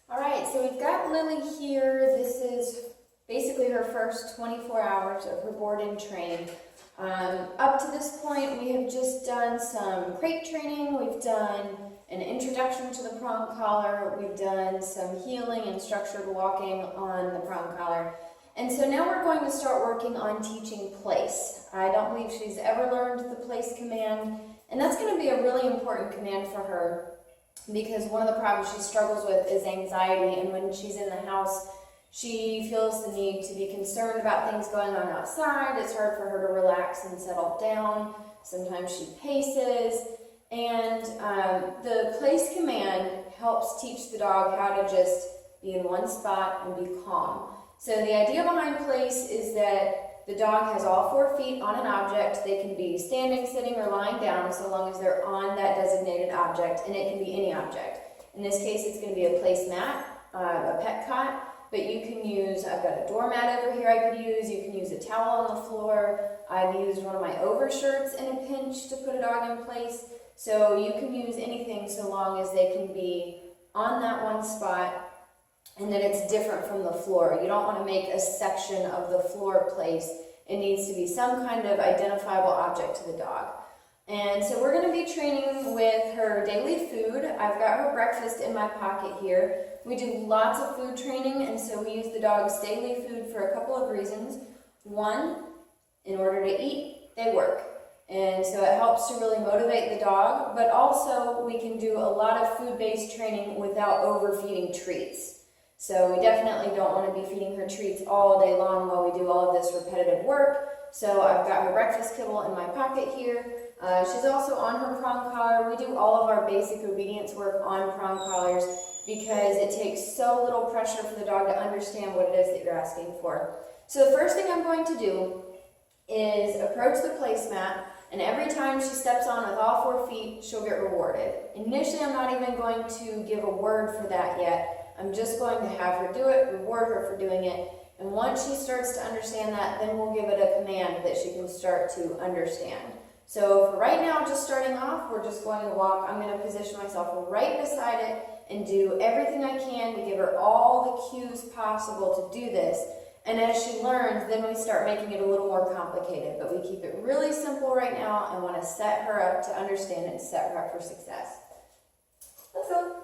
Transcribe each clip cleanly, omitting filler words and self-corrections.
All right, so we've got Lily here. This is basically her first 24 hours of her board and train. Up to this point, we have just done some crate training. We've done an introduction to the prong collar. We've done some heeling and structured walking on the prong collar. And so now we're going to start working on teaching place. I don't believe she's ever learned the place command, and that's going to be a really important command for her because one of the problems she struggles with is anxiety, and when she's in the house, she feels the need to be concerned about things going on outside. It's hard for her to relax and settle down. Sometimes she paces, and the place command helps teach the dog how to just be in one spot and be calm. So the idea behind place is that the dog has all 4 feet on an object. They can be standing, sitting, or lying down so long as they're on that designated object, and it can be any object. In this case, it's going to be a place mat, a pet cot, but you can use, I've got a doormat over here I could use, you can use a towel on the floor. I've used one of my overshirts in a pinch to put a dog in place. So you can use anything so long as they can be on that one spot and that it's different from the floor. You don't want to make a section of the floor place. It needs to be some kind of identifiable object to the dog. And so we're going to be training with her daily food. I've got her breakfast in my pocket here. We do lots of food training, and so we use the dog's daily food for a couple of reasons. One, in order to eat, they work. And so it helps to really motivate the dog, but also we can do a lot of food-based training without overfeeding treats. So we definitely don't want to be feeding her treats all day long while we do all of this repetitive work. So I've got her breakfast kibble in my pocket here. She's also on her prong collar. We do all of our basic obedience work on prong collars because it takes so little pressure for the dog to understand what it is that you're asking for. So the first thing I'm going to do is approach the placemat, and every time she steps on with all 4 feet, she'll get rewarded. Initially, I'm not even going to give a word for that yet. I'm just going to have her do it, reward her for doing it, and once she starts to understand that, then we'll give it a command that she can start to understand. So for right now, just starting off, we're just going to walk. I'm going to position myself right beside it and do everything I can to give her all the cues possible to do this. And as she learns, then we start making it a little more complicated. But we keep it really simple right now and want to set her up to understand it and set her up for success. Let's go.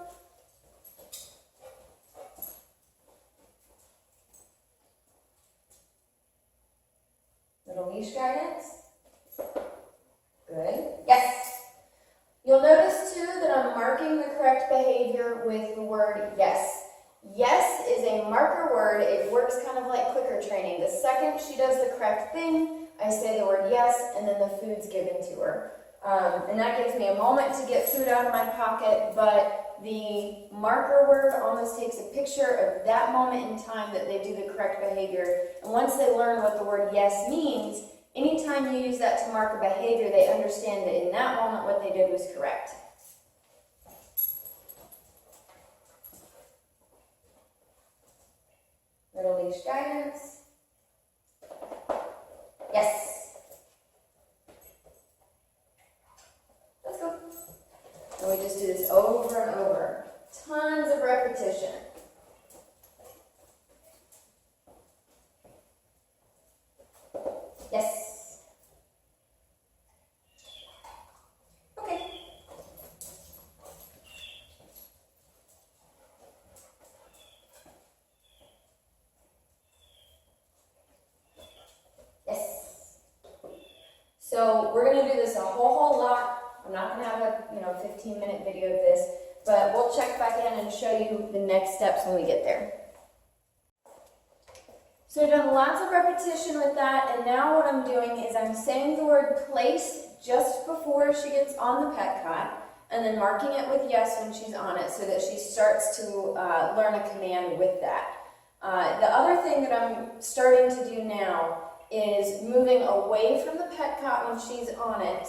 Little leash guidance. Good. Yes. You'll notice too that I'm marking the correct behavior with the word yes. Yes is a marker word. It works kind of like clicker training. The second she does the correct thing, I say the word yes, and then the food's given to her. And that gives me a moment to get food out of my pocket, but the marker word almost takes a picture of that moment in time that they do the correct behavior. And once they learn what the word yes means, anytime you use that to mark a behavior, they understand that in that moment what they did was correct. Little leash guidance. Yes. Let's go. And we just do this over and over. Tons of repetition. Yes. Okay. Yes. So we're going to do this a whole lot. I'm not going to have a 15-minute video of this, but we'll check back in and show you the next steps when we get there. So I've done lots of repetition with that, and now what I'm doing is I'm saying the word place just before she gets on the pet cot, and then marking it with yes when she's on it so that she starts to learn a command with that. The other thing that I'm starting to do now is moving away from the pet cot when she's on it,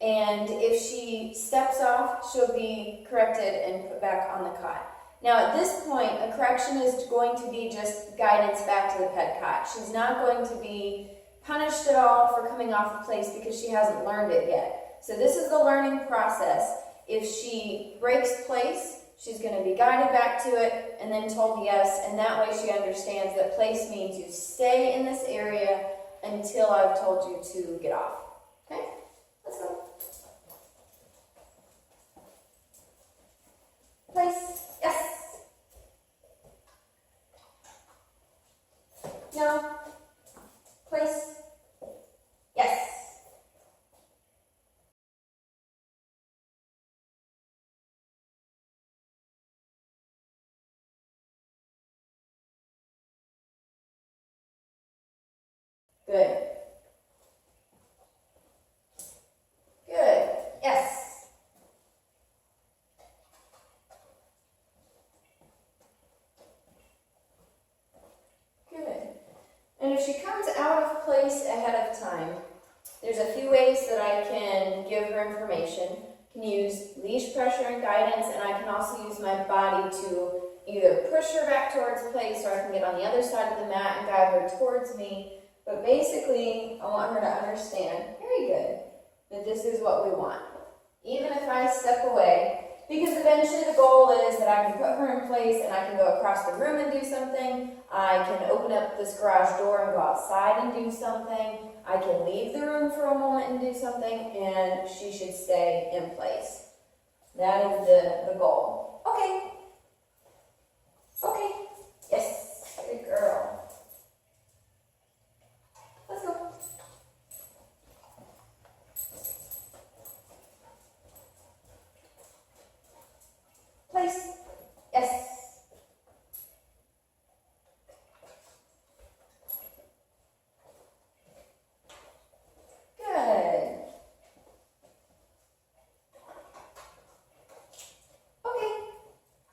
and if she steps off, she'll be corrected and put back on the cot. Now at this point, a correction is going to be just guidance back to the pet cot. She's not going to be punished at all for coming off the place because she hasn't learned it yet. So this is the learning process. If she breaks place, She's going to be guided back to it and then told yes, and that way she understands that place means you stay in this area until I've told you to get off. Okay? Let's go. Place. Yes. No. Place. Yes. Good. Good. Yes. Good. And if she comes out of place ahead of time, there's a few ways that I can give her information. I can use leash pressure and guidance, and I can also use my body to either push her back towards place, or I can get on the other side of the mat and guide her towards me. But basically, I want her to understand, very good, that this is what we want. Even if I step away, because eventually the goal is that I can put her in place and I can go across the room and do something. I can open up this garage door and go outside and do something. I can leave the room for a moment and do something, and she should stay in place. That is the goal. Okay. Okay. Yes. Good girl. Let's go. Place. Yes. Good. Okay.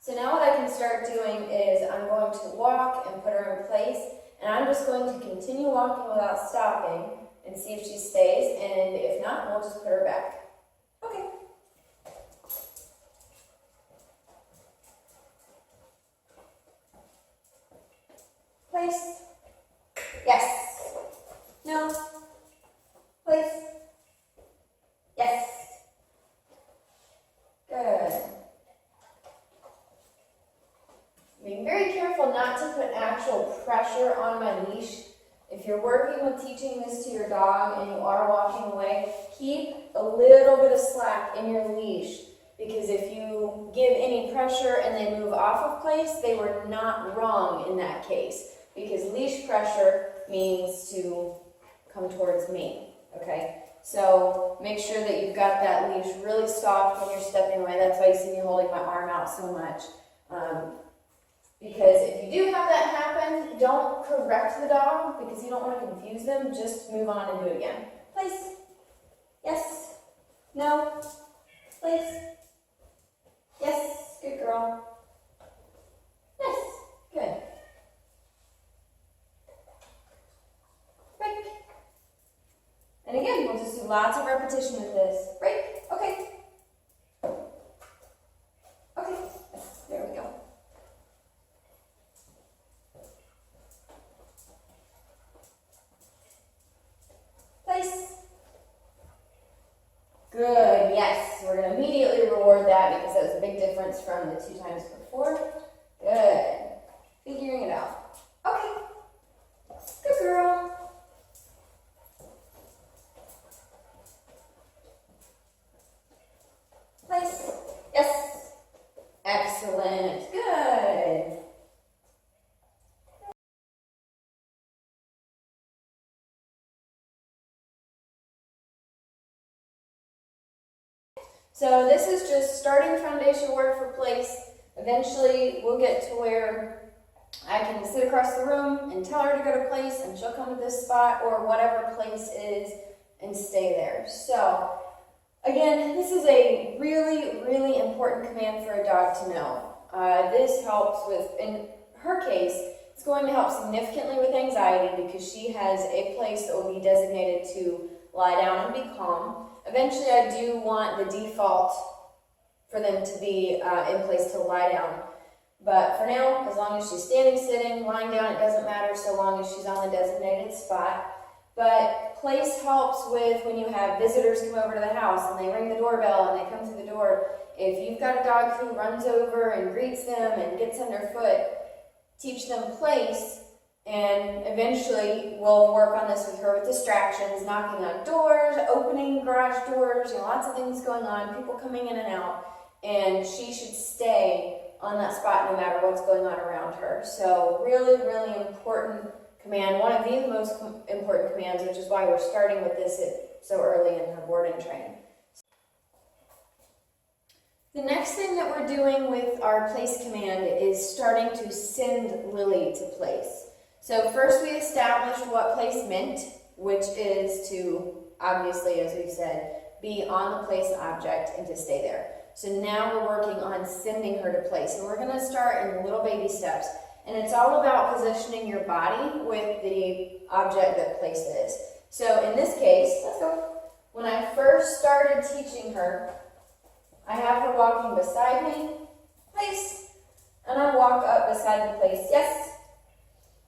So now what I can start doing is I'm going to walk and put her in place, and I'm just going to continue walking without stopping and see if she stays, and if not, we'll just put her back. Okay. Place. Yes. No. Place. Yes. Good. Being very careful not to put actual pressure on my leash. If you're working with teaching this to your dog and you are walking away, keep a little bit of slack in your leash, because if you give any pressure and they move off of place, they were not wrong in that case, because leash pressure means to come towards me, okay? So make sure that you've got that leash really soft when you're stepping away. That's why you see me holding my arm out so much. Because if you do have that happen, don't correct the dog, because you don't want to confuse them. Just move on and do it again. Place. Yes. No. Place. Yes. Good girl. Yes. Good. Break. And again, we'll just do lots of repetition with this. Break. Okay. Okay. Yes. There we go. Place. Good, yes. We're going to immediately reward that, because that was a big difference from the 2 times before. Good. Figuring it out. Okay. Good girl. Place. Yes. Excellent. Good. So this is just starting foundation work for place. Eventually we'll get to where I can sit across the room and tell her to go to place, and she'll come to this spot or whatever place is and stay there. So again, this is a really, really important command for a dog to know. This helps with, in her case, it's going to help significantly with anxiety, because she has a place that will be designated to lie down and be calm. Eventually, I do want the default for them to be in place to lie down. But for now, as long as she's standing, sitting, lying down, it doesn't matter, so long as she's on the designated spot. But place helps with when you have visitors come over to the house and they ring the doorbell and they come through the door. If you've got a dog who runs over and greets them and gets underfoot, teach them place, and eventually we'll work on this with her with distractions, knocking on doors, opening garage doors, lots of things going on, people coming in and out, and she should stay on that spot no matter what's going on around her. So really, really important command, one of the most important commands, which is why we're starting with this so early in her board and train. The next thing that we're doing with our place command is starting to send Lily to place. So first we established what place meant, which is to, obviously, as we've said, be on the place object and to stay there. So now we're working on sending her to place. And we're going to start in little baby steps. And it's all about positioning your body with the object that place is. So in this case, let's go. When I first started teaching her, I have her walking beside me, place, and I walk up beside the place, yes,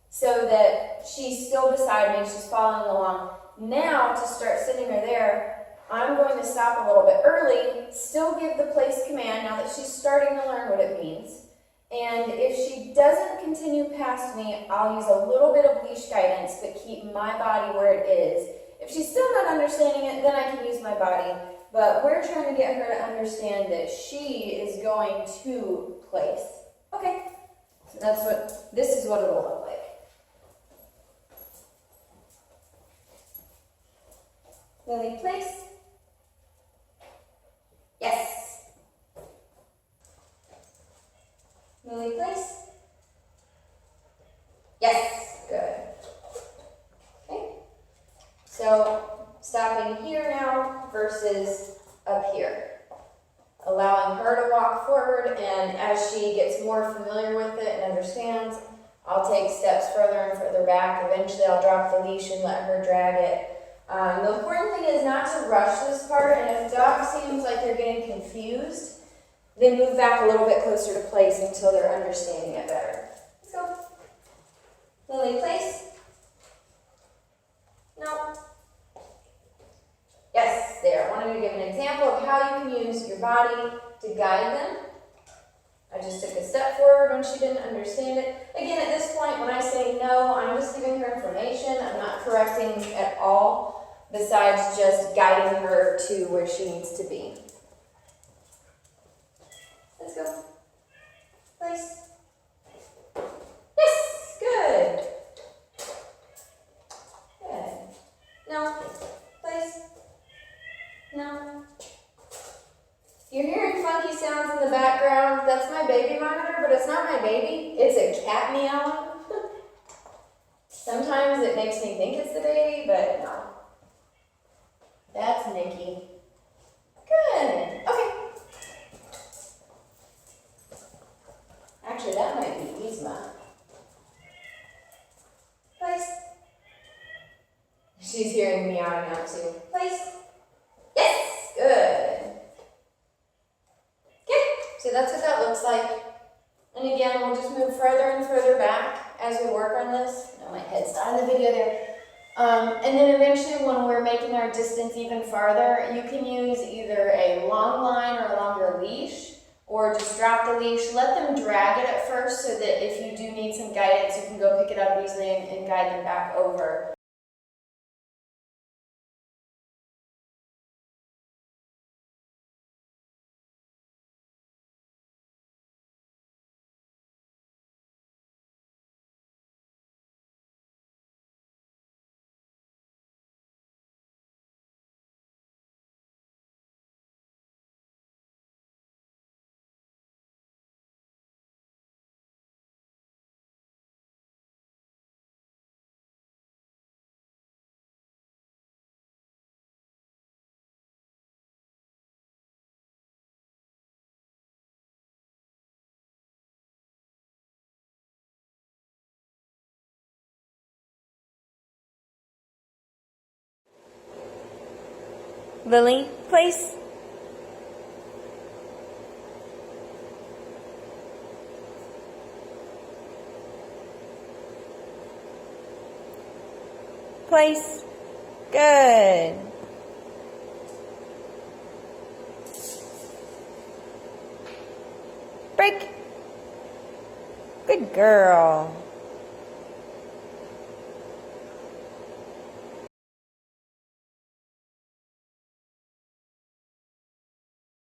so that she's still beside me, she's following along. Now, to start sending her there, I'm going to stop a little bit early, still give the place command now that she's starting to learn what it means. And if she doesn't continue past me, I'll use a little bit of leash guidance, but keep my body where it is. If she's still not understanding it, then I can use my body. But we're trying to get her to understand that she is going to place. Okay, so this is what it'll look like. Lily, place. Yes. Lily, place. Yes, good. Okay, so stopping here now versus up here. Allowing her to walk forward, and as she gets more familiar with it and understands, I'll take steps further and further back. Eventually I'll drop the leash and let her drag it. The important thing is not to rush this part, and if the dog seems like they're getting confused, then move back a little bit closer to place until they're understanding it better. Let's go. Lily, place. No. Yes, there. I wanted to give an example of how you can use your body to guide them. I just took a step forward when she didn't understand it. Again, at this point, when I say no, I'm just giving her information. I'm not correcting at all, besides just guiding her to where she needs to be. Let's go. Place. Yes, good. Good. No. Place. No. You're hearing funky sounds in the background. That's my baby monitor, but it's not my baby. It's a cat meowing. Sometimes it makes me think it's the baby, but no. That's Nikki. Good. Okay. Actually, that might be Yzma. Place. She's hearing meowing now too. Place. Yes. Good. So that's what that looks like. And again, we'll just move further and further back as we work on this. Oh, my head's not in the video there. And then eventually when we're making our distance even farther, you can use either a long line or a longer leash, or just drop the leash. Let them drag it at first so that if you do need some guidance, you can go pick it up easily and guide them back over. Lily, place. Place. Good. Break. Good girl.